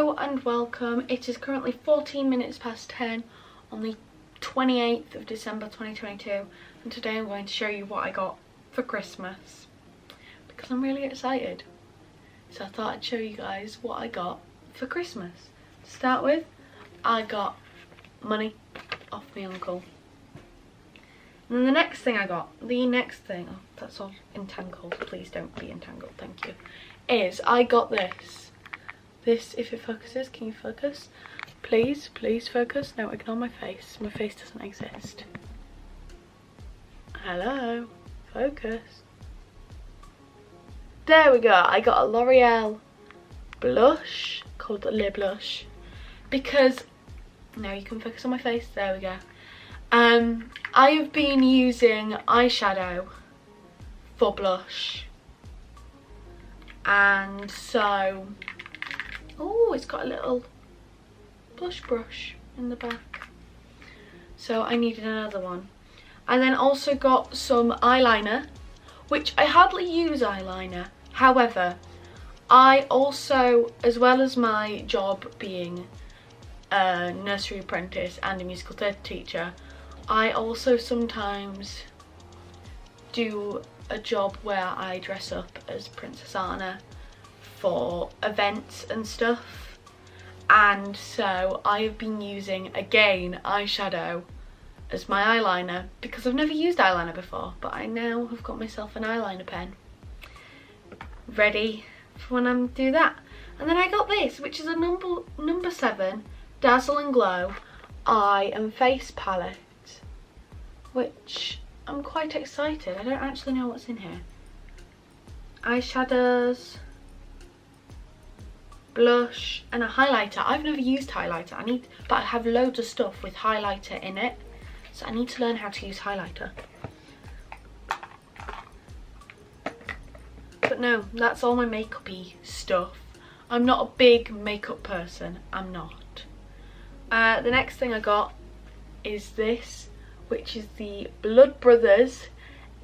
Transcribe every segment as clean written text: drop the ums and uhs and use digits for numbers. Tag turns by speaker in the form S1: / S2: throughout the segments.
S1: Hello and welcome. It is currently 14 minutes past 10 on the 28th of December 2022, and today I'm going to show you what I got for Christmas because I'm really excited. So I thought I'd show you guys what I got for Christmas. To start with, I got money off my uncle. And then the next thing I got, oh, that's all entangled, please don't be entangled, thank you, is I got this. This, if it focuses, can you focus? Please, please focus. No, ignore my face. My face doesn't exist. Hello, focus. There we go. I got a L'Oreal blush called Le Blush because, now you can focus on my face. There we go. I have been using eyeshadow for blush, and so, oh, it's got a little blush brush in the back, so I needed another one. I then also got some eyeliner, which I hardly use eyeliner. However, I also, as well as my job being a nursery apprentice and a musical theatre teacher, I also sometimes do a job where I dress up as Princess Anna for events and stuff, and so I have been using, again, eyeshadow as my eyeliner because I've never used eyeliner before, but I now have got myself an eyeliner pen ready for when I do that. And then I got this, which is a number 7 Dazzle and Glow eye and face palette, which I'm quite excited. I don't actually know what's in here. Eyeshadows, blush, and a highlighter. I've never used highlighter. But I have loads of stuff with highlighter in it, so I need to learn how to use highlighter. But no, that's all my makeup-y stuff. I'm not a big makeup person. I'm not. The next thing I got is this, which is the Blood Brothers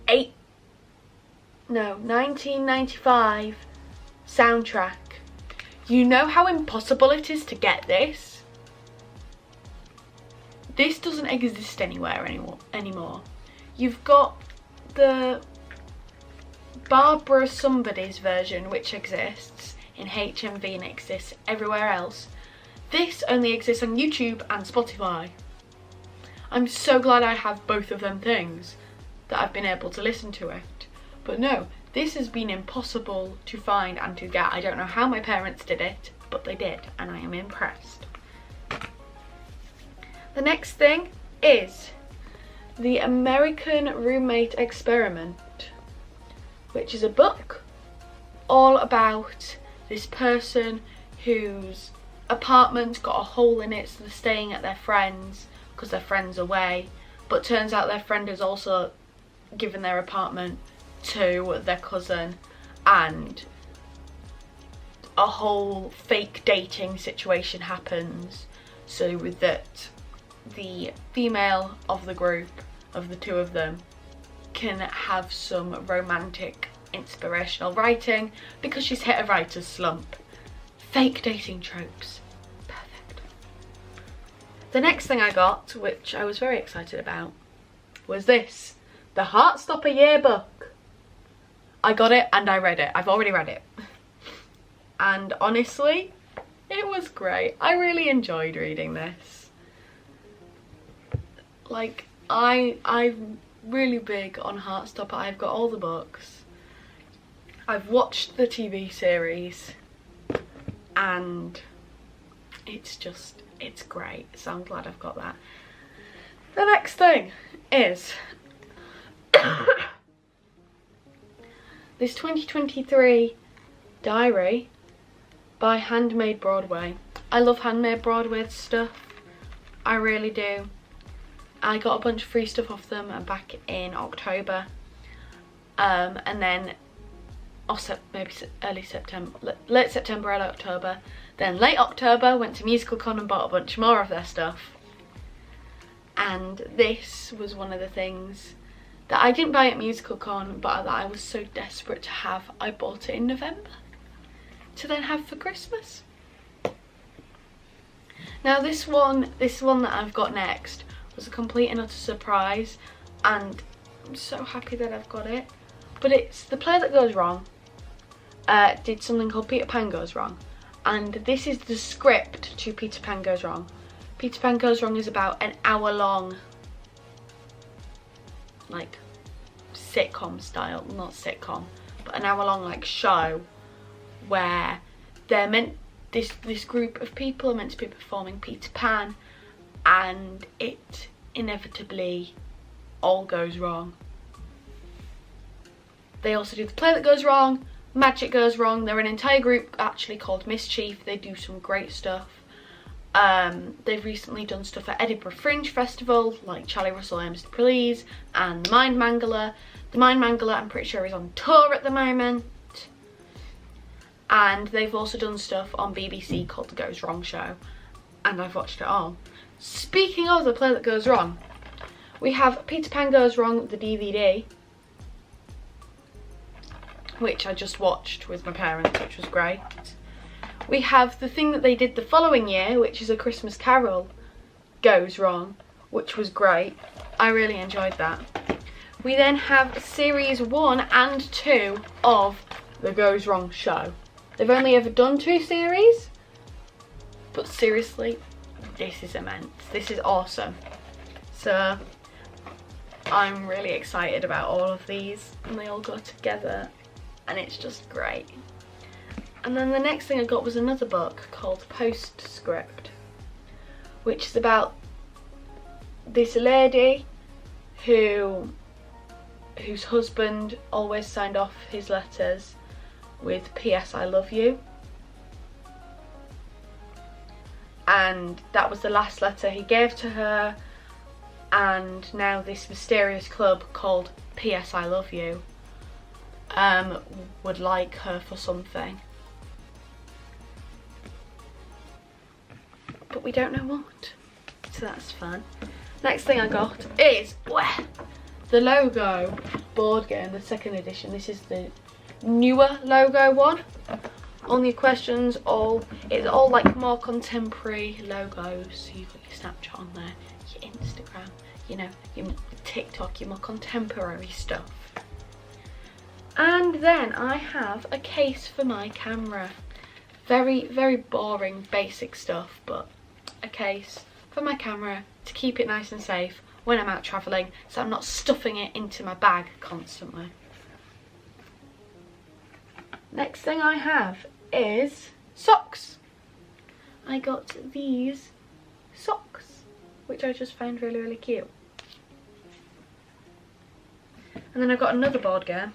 S1: 1995 soundtrack. You know how impossible it is to get this? This doesn't exist anywhere anymore. You've got the Barbara Somebody's version, which exists in HMV and exists everywhere else. This only exists on YouTube and Spotify. I'm so glad I have both of them things, that I've been able to listen to it. But no, this has been impossible to find and to get. I don't know how my parents did it, but they did, and I am impressed. The next thing is The American Roommate Experiment, which is a book all about this person whose apartment's got a hole in it, so they're staying at their friend's because their friend's away, but turns out their friend has also given their apartment to their cousin, and a whole fake dating situation happens so that the female of the group, of the two of them, can have some romantic inspirational writing because she's hit a writer's slump. Fake dating tropes. Perfect. The next thing I got, which I was very excited about, was this, the Heartstopper Yearbook. I got it and I read it. I've already read it. And honestly, it was great. I really enjoyed reading this. Like, I'm really big on Heartstopper. I've got all the books. I've watched the TV series and it's great. So I'm glad I've got that. The next thing is this 2023 diary by Handmade Broadway. I love Handmade Broadway stuff. I really do. I got a bunch of free stuff off them back in October. And then, maybe early September, late September, early October. Then late October, went to MusicalCon and bought a bunch more of their stuff. And this was one of the things that I didn't buy at MusicalCon, but that I was so desperate to have. I bought it in November to then have for Christmas. Now this one that I've got next was a complete and utter surprise, and I'm so happy that I've got it. But it's The Play That Goes Wrong did something called Peter Pan Goes Wrong, and this is the script to Peter Pan Goes Wrong. Peter Pan Goes Wrong is about an hour-long, like, sitcom style, not sitcom, but an hour-long like show where they're meant, this group of people are meant to be performing Peter Pan, and it inevitably all goes wrong. They also do The Play That Goes Wrong, Magic Goes Wrong. They're an entire group actually called Mischief. They do some great stuff. They've recently done stuff at Edinburgh Fringe Festival, like Charlie Russell, Mr. Please, and The Mind Mangler. The Mind Mangler, I'm pretty sure, is on tour at the moment. And they've also done stuff on BBC called The Goes Wrong Show, and I've watched it all. Speaking of The Play That Goes Wrong, we have Peter Pan Goes Wrong, the DVD, which I just watched with my parents, which was great. We have the thing that they did the following year, which is A Christmas Carol Goes Wrong, which was great. I really enjoyed that. We then have series 1 and 2 of The Goes Wrong Show. They've only ever done 2 series, but seriously, this is immense. This is awesome. So I'm really excited about all of these, and they all go together, and it's just great. And then the next thing I got was another book called Postscript, which is about this lady whose husband always signed off his letters with P.S. I love you. And that was the last letter he gave to her, and now this mysterious club called P.S. I love you would like her for something. But we don't know what, so that's fun. Next thing I got is the Logo board game, the 2nd edition. This is the newer Logo one. All new questions, it's all like more contemporary logos. So you've got your Snapchat on there, your Instagram, you know, your TikTok, your more contemporary stuff. And then I have a case for my camera. Very, very boring, basic stuff, but a case for my camera to keep it nice and safe when I'm out travelling, so I'm not stuffing it into my bag constantly. Next thing I have is socks. I got these socks, which I just found really, really cute. And then I've got another board game,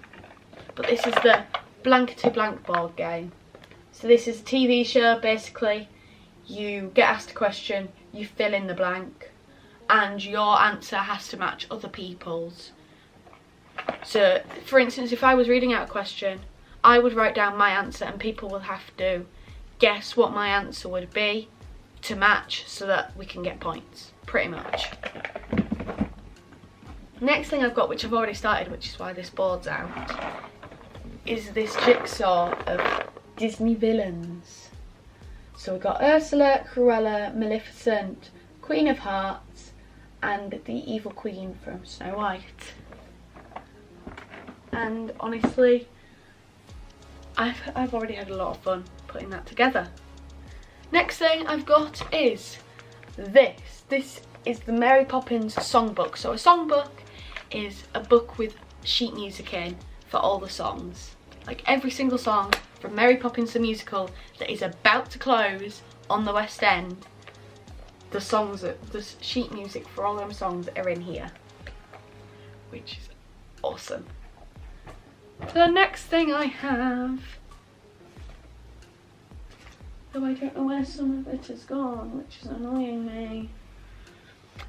S1: but this is the Blankety Blank board game. So this is a TV show, basically. You get asked a question, you fill in the blank, and your answer has to match other people's. So, for instance, if I was reading out a question, I would write down my answer, and people will have to guess what my answer would be to match, so that we can get points, pretty much. Next thing I've got, which I've already started, which is why this board's out, is this jigsaw of Disney villains. So we've got Ursula, Cruella, Maleficent, Queen of Hearts, and the evil queen from Snow White. And honestly, I've already had a lot of fun putting that together. Next thing I've got is this. This is the Mary Poppins songbook. So a songbook is a book with sheet music in for all the songs. Like every single song from Mary Poppins the musical that is about to close on the West End, the sheet music for all them songs are in here, which is awesome. The next thing I have, though I don't know where some of it has gone, which is annoying me.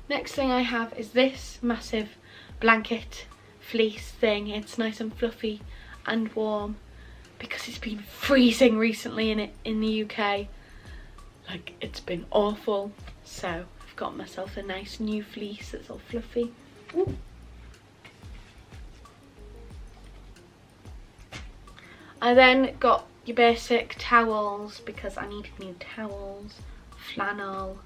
S1: Next thing I have is this massive blanket fleece thing. It's nice and fluffy and warm because it's been freezing recently in the UK. Like, it's been awful. So I've got myself a nice new fleece that's all fluffy. Ooh. I then got your basic towels because I needed new towels flannel,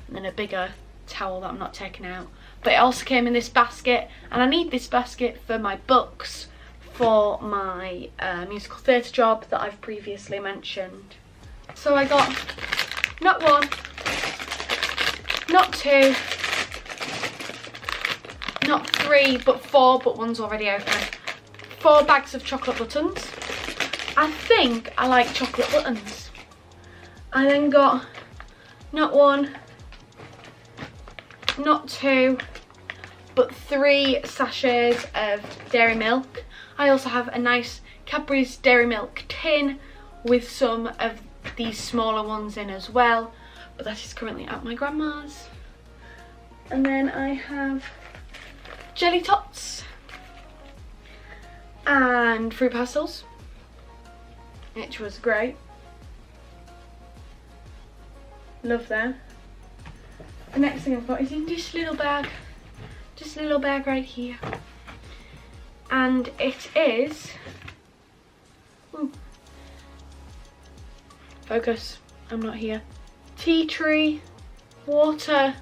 S1: and then a bigger towel that I'm not taking out. But it also came in this basket, and I need this basket for my books for my musical theatre job that I've previously mentioned. So I got not one, not two, not three, but four, but one's already open. 4 bags of chocolate buttons. I think I like chocolate buttons. I then got not one, not two, but 3 sachets of dairy milk. I also have a nice Cadbury's dairy milk tin with some of these smaller ones in as well, but that is currently at my grandma's. And then I have jelly tots and fruit pastels, which was great. Love them. The next thing I've got is in this little bag, right here, and it is, focus, I'm not here, tea tree water,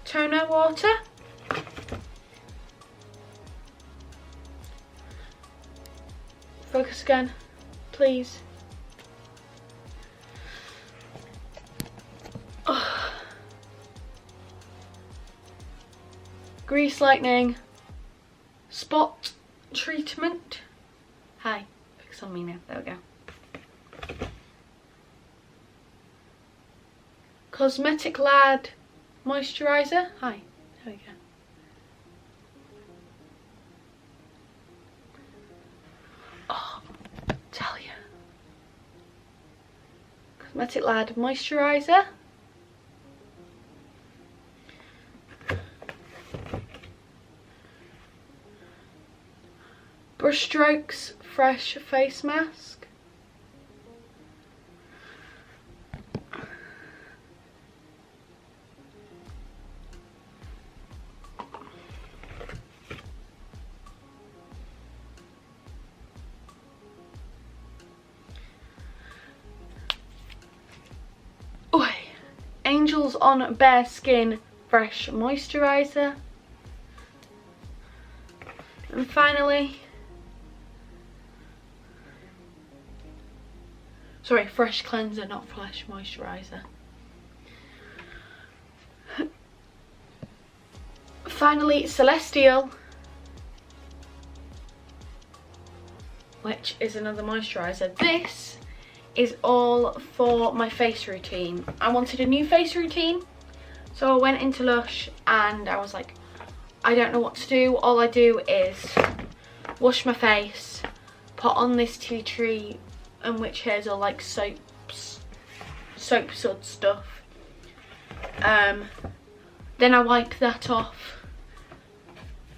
S1: toner water. Focus again, please. Oh. Grease lightning spot treatment. Hi, focus on me now, there we go. Cosmetic Lad moisturiser. Hi, there we go. Oh, tell you. Cosmetic Lad moisturiser. Brushstrokes fresh face mask. Angels on Bare Skin Fresh Moisturiser. And finally, sorry, Fresh Cleanser, not Fresh Moisturiser. Finally, Celestial, which is another moisturiser. This is all for my face routine. I wanted a new face routine, so I went into Lush and I was like, I don't know what to do. All I do is wash my face, put on this tea tree and witch hazel like soap sud stuff. Then I wipe that off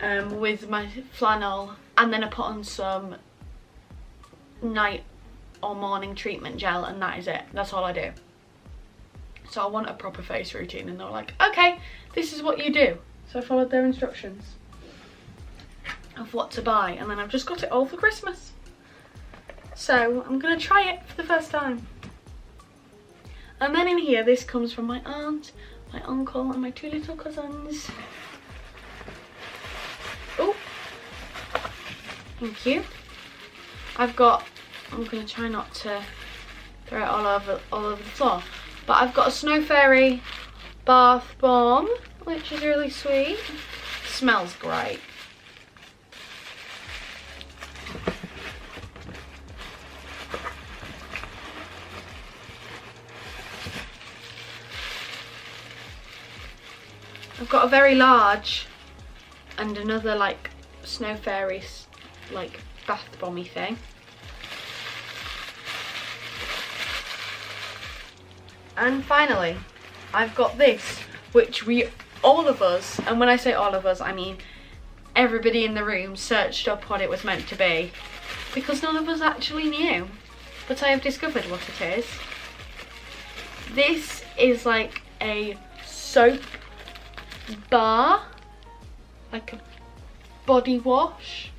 S1: with my flannel, and then I put on some night or morning treatment gel, and that is it. That's all I do. So I want a proper face routine, and they were like, okay, this is what you do. So I followed their instructions of what to buy, and then I've just got it all for Christmas. So I'm gonna try it for the first time. And then in here, this comes from my aunt, my uncle, and my 2 little cousins. Oh, thank you. I'm gonna try not to throw it all over the floor. But I've got a Snow Fairy bath bomb, which is really sweet. Smells great. I've got a very large and another like Snow Fairy like bath bomby thing. And finally, I've got this, which all of us, and when I say all of us, I mean everybody in the room, searched up what it was meant to be, because none of us actually knew, but I have discovered what it is. This is like a soap bar, like a body wash.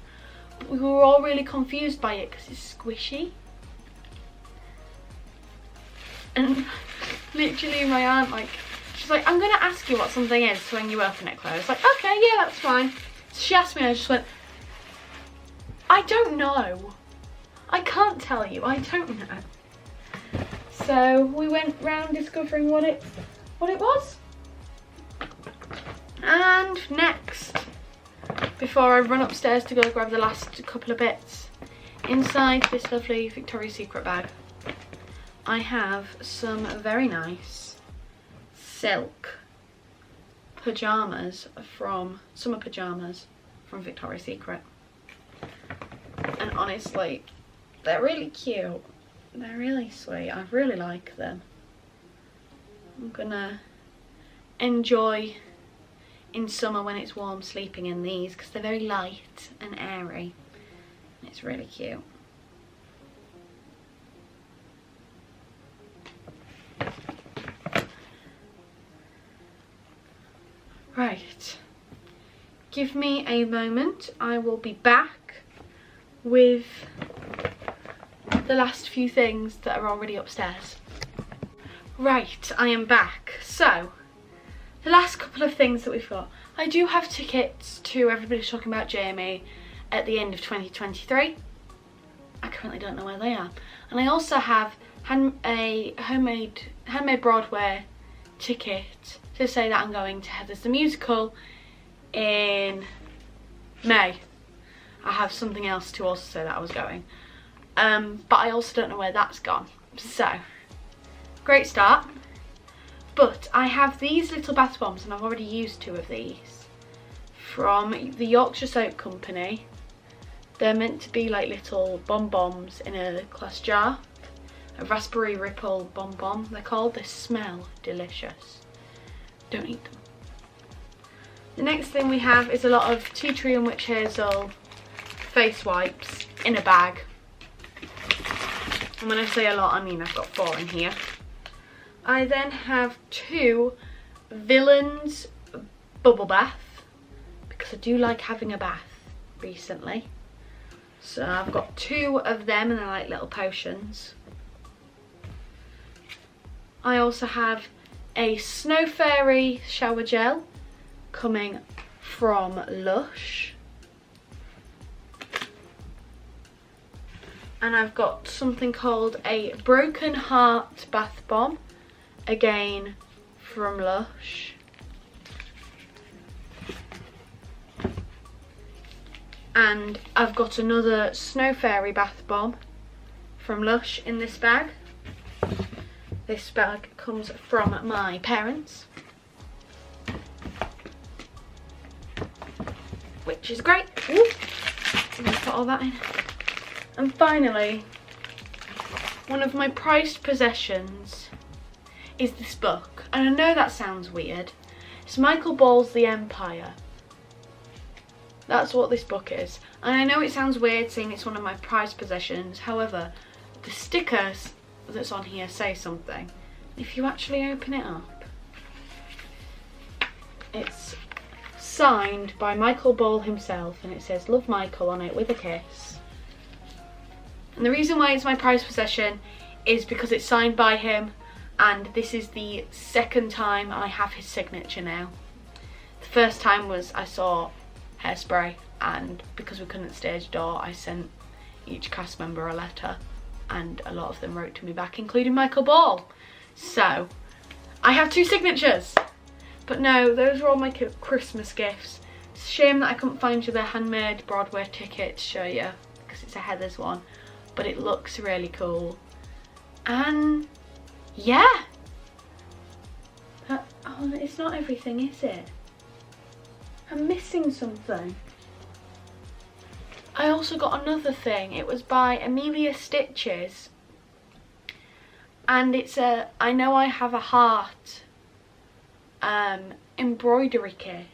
S1: We were all really confused by it because it's squishy. And literally my aunt, like, she's like, I'm gonna ask you what something is when you open it, Chloe. I was like, okay, yeah, that's fine. So she asked me and I just went, I don't know. I can't tell you, I don't know. So we went round discovering what it was. And next, before I run upstairs to go grab the last couple of bits, inside this lovely Victoria's Secret bag, I have some very nice silk pajamas summer pajamas from Victoria's Secret. And honestly, they're really cute. They're really sweet. I really like them. I'm gonna enjoy in summer when it's warm sleeping in these because they're very light and airy. It's really cute. Right, give me a moment. I will be back with the last few things that are already upstairs. Right, I am back. So, the last couple of things that we've got. I do have tickets to Everybody's Talking About Jamie at the end of 2023. I currently don't know where they are. And I also have a handmade Broadway ticket to say that I'm going to Heathers the Musical in May. I have something else to also say that I was going. But I also don't know where that's gone. So, great start. But I have these little bath bombs, and I've already used 2 of these from the Yorkshire Soap Company. They're meant to be like little bombs in a glass jar. A raspberry ripple bomb they're called. They smell delicious. Don't eat them. The next thing we have is a lot of tea tree and witch hazel face wipes in a bag. And when I say a lot, I mean I've got 4 in here. I then have 2 Villains bubble bath, because I do like having a bath recently. So I've got 2 of them, and they're like little potions. I also have a Snow Fairy shower gel coming from Lush. And I've got something called a Broken Heart bath bomb, again from Lush. And I've got another Snow Fairy bath bomb from Lush in this bag. This bag comes from my parents, which is great. Ooh. I'm gonna put all that in. And finally, one of my prized possessions is this book. And I know that sounds weird. It's Michael Ball's The Empire. That's what this book is. And I know it sounds weird saying it's one of my prized possessions. However, the stickers that's on here say something. If you actually open it up, it's signed by Michael Ball himself, and it says "Love Michael" on it with a kiss. And the reason why it's my prized possession is because it's signed by him, and this is the 2nd time I have his signature now. The first time was I saw Hairspray, and because we couldn't stage door, I sent each cast member a letter, and a lot of them wrote to me back, including Michael Ball. So I have 2 signatures. But no, those were all my Christmas gifts. It's a shame that I couldn't find you the handmade Broadway ticket to show you, because it's a Heathers one, but it looks really cool. And yeah, oh, it's not everything, is it? I'm missing something. I also got another thing. It was by Amelia Stitches, and it's a I Know I Have a Heart embroidery kit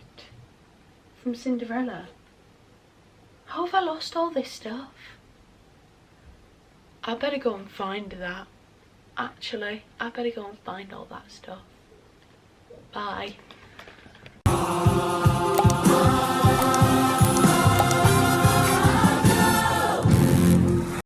S1: from Cinderella. How have I lost all this stuff? I better go and find that. Actually, I better go and find all that stuff. Bye.